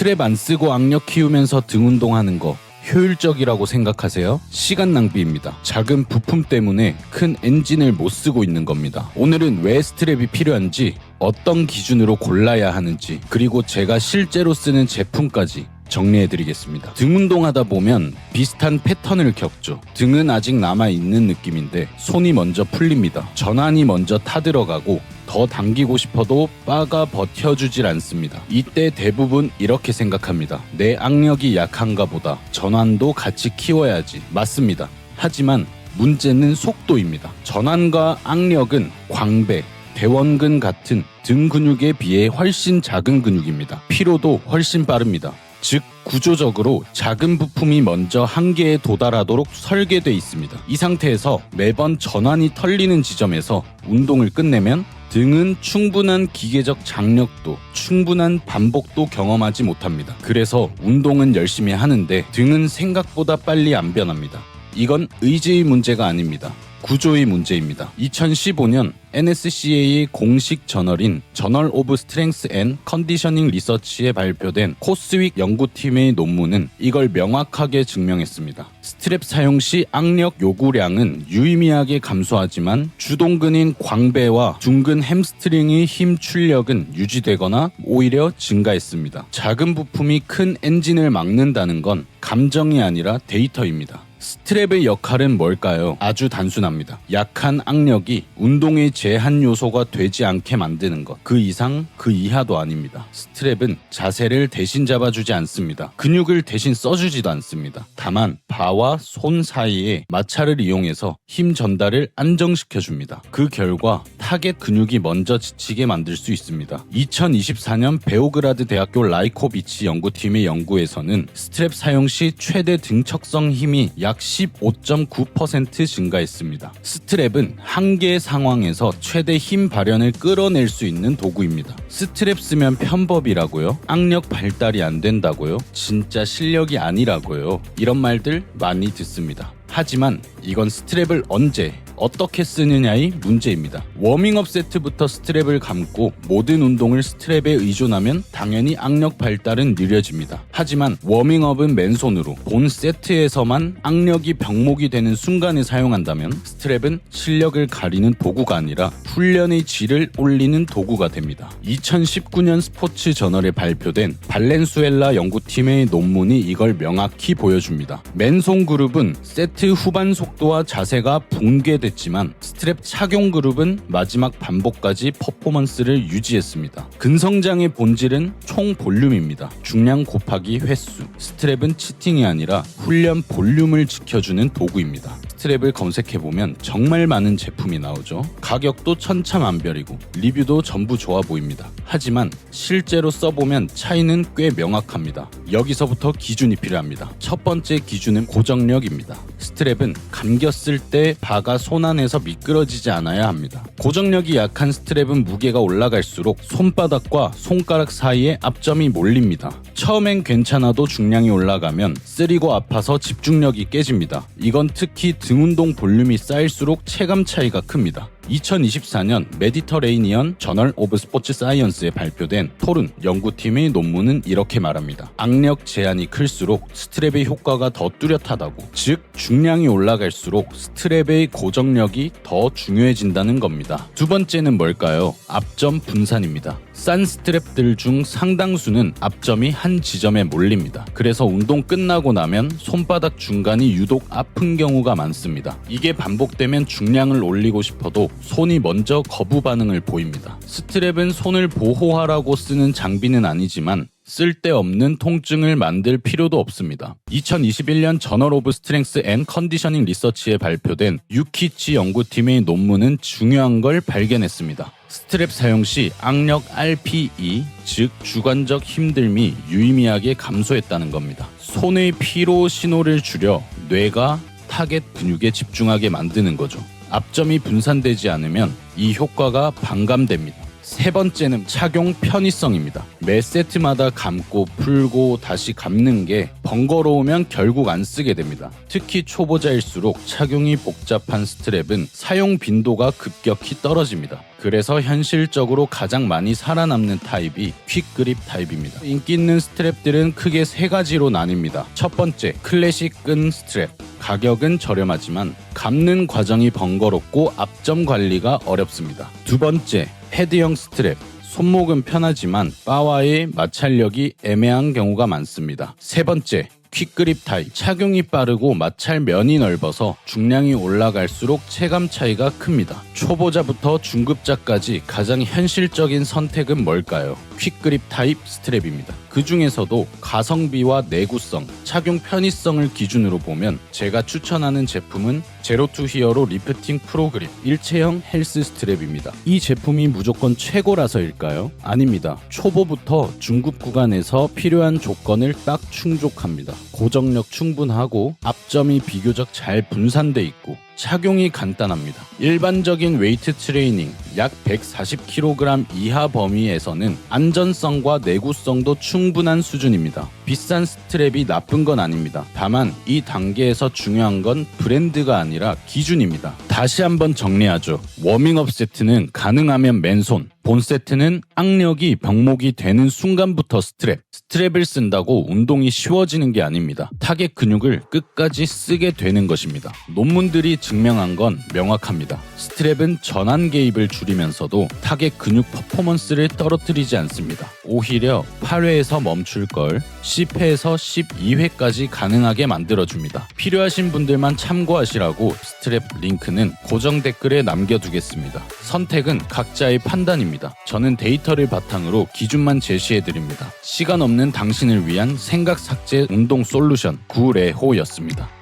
스트랩 안 쓰고 악력 키우면서 등 운동하는 거 효율적이라고 생각하세요? 시간 낭비입니다. 작은 부품 때문에 큰 엔진을 못 쓰고 있는 겁니다. 오늘은 왜 스트랩이 필요한지, 어떤 기준으로 골라야 하는지, 그리고 제가 실제로 쓰는 제품까지 정리해드리겠습니다. 등 운동하다 보면 비슷한 패턴을 겪죠. 등은 아직 남아있는 느낌인데 손이 먼저 풀립니다. 전환이 먼저 타들어가고 더 당기고 싶어도 바가 버텨주질 않습니다. 이때 대부분 이렇게 생각합니다. 내 악력이 약한가 보다. 전환도 같이 키워야지. 맞습니다. 하지만 문제는 속도입니다. 전환과 악력은 광배, 대원근 같은 등 근육에 비해 훨씬 작은 근육입니다. 피로도 훨씬 빠릅니다. 즉 구조적으로 작은 부품이 먼저 한계에 도달하도록 설계돼 있습니다. 이 상태에서 매번 전환이 털리는 지점에서 운동을 끝내면 등은 충분한 기계적 장력도, 충분한 반복도 경험하지 못합니다. 그래서 운동은 열심히 하는데 등은 생각보다 빨리 안 변합니다. 이건 의지의 문제가 아닙니다. 구조의 문제입니다. 2015년 NSCA의 공식 저널인 저널 오브 스트렝스 앤 컨디셔닝 리서치에 발표된 코스윅 연구팀의 논문은 이걸 명확하게 증명했습니다. 스트랩 사용 시 악력 요구량은 유의미하게 감소하지만 주동근인 광배와 중근 햄스트링의 힘 출력은 유지되거나 오히려 증가했습니다. 작은 부품이 큰 엔진을 막는다는 건 감정이 아니라 데이터입니다. 스트랩의 역할은 뭘까요? 아주 단순합니다. 약한 악력이 운동의 제한 요소가 되지 않게 만드는 것. 그 이상, 그 이하도 아닙니다. 스트랩은 자세를 대신 잡아주지 않습니다. 근육을 대신 써주지도 않습니다. 다만 바와 손 사이에 마찰을 이용해서 힘 전달을 안정시켜줍니다. 그 결과 타겟 근육이 먼저 지치게 만들 수 있습니다. 2024년 베오그라드 대학교 라이코비치 연구팀의 연구에서는 스트랩 사용 시 최대 등척성 힘이 약 15.9% 증가했습니다. 스트랩은 한계 상황에서 최대 힘 발현을 끌어낼 수 있는 도구입니다. 스트랩 쓰면 편법이라고요? 악력 발달이 안 된다고요? 진짜 실력이 아니라고요? 이런 말들 많이 듣습니다. 하지만 이건 스트랩을 언제, 어떻게 쓰느냐의 문제입니다. 워밍업 세트부터 스트랩을 감고 모든 운동을 스트랩에 의존하면 당연히 악력 발달은 느려집니다. 하지만 워밍업은 맨손으로 본 세트에서만 악력이 병목이 되는 순간에 사용한다면 스트랩은 실력을 가리는 도구가 아니라 훈련의 질을 올리는 도구가 됩니다. 2019년 스포츠 저널에 발표된 발렌수엘라 연구팀의 논문이 이걸 명확히 보여줍니다. 맨손 그룹은 세트 후반 속도와 자세가 붕괴됐지만 스트랩 착용 그룹은 마지막 반복까지 퍼포먼스를 유지했습니다. 근성장의 본질은 총 볼륨입니다. 중량 곱하기 횟수. 스트랩은 치팅이 아니라 훈련 볼륨을 지켜주는 도구입니다. 스트랩을 검색해보면 정말 많은 제품이 나오죠. 가격도 천차만별이고 리뷰도 전부 좋아 보입니다. 하지만 실제로 써보면 차이는 꽤 명확합니다. 여기서부터 기준이 필요합니다. 첫 번째 기준은 고정력입니다. 스트랩은 감겼을 때 바가 손 안에서 미끄러지지 않아야 합니다. 고정력이 약한 스트랩은 무게가 올라갈수록 손바닥과 손가락 사이에 압점이 몰립니다. 처음엔 괜찮아도 중량이 올라가면 쓰리고 아파서 집중력이 깨집니다. 이건 특히 등 운동 볼륨이 쌓일수록 체감 차이가 큽니다. 2024년 메디터레이니언 저널 오브 스포츠 사이언스에 발표된 토른 연구팀의 논문은 이렇게 말합니다. 악력 제한이 클수록 스트랩의 효과가 더 뚜렷하다고. 즉 중량이 올라갈수록 스트랩의 고정력이 더 중요해진다는 겁니다. 두 번째는 뭘까요? 압점 분산입니다. 싼 스트랩들 중 상당수는 압점이 한 지점에 몰립니다. 그래서 운동 끝나고 나면 손바닥 중간이 유독 아픈 경우가 많습니다. 이게 반복되면 중량을 올리고 싶어도 손이 먼저 거부 반응을 보입니다. 스트랩은 손을 보호하라고 쓰는 장비는 아니지만 쓸데없는 통증을 만들 필요도 없습니다. 2021년 저널 오브 스트렝스 앤 컨디셔닝 리서치에 발표된 유키치 연구팀의 논문은 중요한 걸 발견했습니다. 스트랩 사용 시 악력 RPE, 즉 주관적 힘듦이 유의미하게 감소했다는 겁니다. 손의 피로 신호를 줄여 뇌가 타겟 근육에 집중하게 만드는 거죠. 압점이 분산되지 않으면 이 효과가 반감됩니다. 세 번째는 착용 편의성입니다. 매 세트마다 감고 풀고 다시 감는 게 번거로우면 결국 안 쓰게 됩니다. 특히 초보자일수록 착용이 복잡한 스트랩은 사용 빈도가 급격히 떨어집니다. 그래서 현실적으로 가장 많이 살아남는 타입이 퀵그립 타입입니다. 인기 있는 스트랩들은 크게 세 가지로 나뉩니다. 첫 번째, 클래식 끈 스트랩. 가격은 저렴하지만 감는 과정이 번거롭고 앞점 관리가 어렵습니다. 두 번째, 패드형 스트랩. 손목은 편하지만 바와의 마찰력이 애매한 경우가 많습니다. 세 번째, 퀵그립 타입. 착용이 빠르고 마찰 면이 넓어서 중량이 올라갈수록 체감 차이가 큽니다. 초보자부터 중급자까지 가장 현실적인 선택은 뭘까요? 퀵그립 타입 스트랩입니다. 그 중에서도 가성비와 내구성, 착용 편의성을 기준으로 보면 제가 추천하는 제품은 제로투 히어로 리프팅 프로그립 일체형 헬스 스트랩입니다. 이 제품이 무조건 최고라서일까요? 아닙니다. 초보부터 중급 구간에서 필요한 조건을 딱 충족합니다. 고정력 충분하고 앞점이 비교적 잘 분산돼 있고 착용이 간단합니다. 일반적인 웨이트 트레이닝 약 140kg 이하 범위에서는 안전성과 내구성도 충분한 수준입니다. 비싼 스트랩이 나쁜 건 아닙니다. 다만 이 단계에서 중요한 건 브랜드가 아니라 기준입니다. 다시 한번 정리하죠. 워밍업 세트는 가능하면 맨손, 본 세트는 악력이 병목이 되는 순간부터 스트랩을 쓴다고 운동이 쉬워지는 게 아닙니다. 타겟 근육을 끝까지 쓰게 되는 것입니다. 논문들이 증명한 건 명확합니다. 스트랩은 전환 개입을 줄이면서도 타겟 근육 퍼포먼스를 떨어뜨리지 않습니다. 오히려 8회에서 멈출 걸 10회에서 12회까지 가능하게 만들어줍니다. 필요하신 분들만 참고하시라고 스트랩 링크는 고정 댓글에 남겨두겠습니다. 선택은 각자의 판단입니다. 저는 데이터를 바탕으로 기준만 제시해드립니다. 시간 없는 당신을 위한 생각 삭제 운동 솔루션 구레호였습니다.